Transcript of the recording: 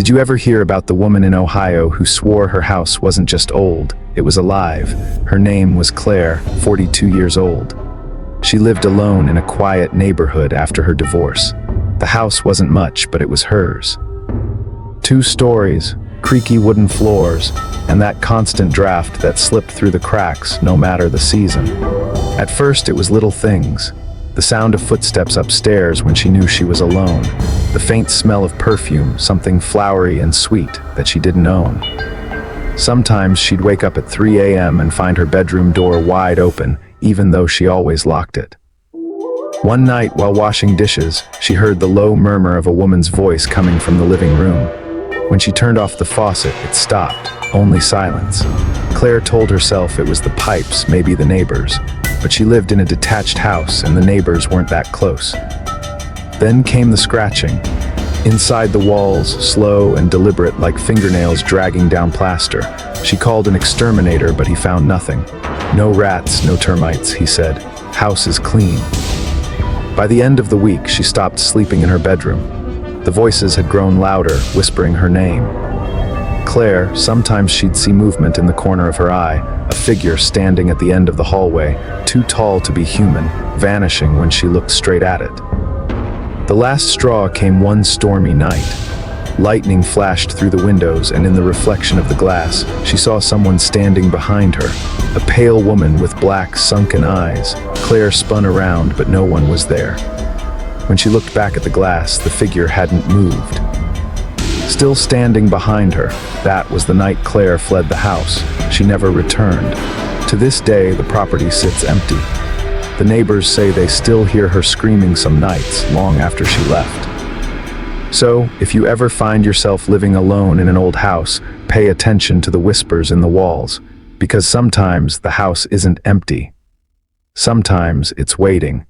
Did you ever hear about the woman in Ohio who swore her house wasn't just old, it was alive? Her name was Claire, 42 years old. She lived alone in a quiet neighborhood after her divorce. The house wasn't much, but it was hers. 2 stories, creaky wooden floors, and that constant draft that slipped through the cracks no matter the season. At first it was little things. The sound of footsteps upstairs when she knew she was alone. The faint smell of perfume, something flowery and sweet that she didn't own. Sometimes she'd wake up at 3 a.m. and find her bedroom door wide open, even though she always locked it. One night while washing dishes, she heard the low murmur of a woman's voice coming from the living room. When she turned off the faucet, it stopped, only silence. Claire told herself it was the pipes, maybe the neighbors. But she lived in a detached house and the neighbors weren't that close. Then came the scratching. Inside the walls, slow and deliberate like fingernails dragging down plaster. She called an exterminator, but he found nothing. No rats, no termites, he said. House is clean. By the end of the week, she stopped sleeping in her bedroom. The voices had grown louder, whispering her name. Claire, sometimes she'd see movement in the corner of her eye, a figure standing at the end of the hallway, too tall to be human, vanishing when she looked straight at it. The last straw came one stormy night. Lightning flashed through the windows, and in the reflection of the glass, she saw someone standing behind her, a pale woman with black, sunken eyes. Claire spun around, but no one was there. When she looked back at the glass, the figure hadn't moved. Still standing behind her, that was the night Claire fled the house. She never returned. To this day, the property sits empty. The neighbors say they still hear her screaming some nights, long after she left. So, if you ever find yourself living alone in an old house, pay attention to the whispers in the walls, because sometimes the house isn't empty. Sometimes it's waiting.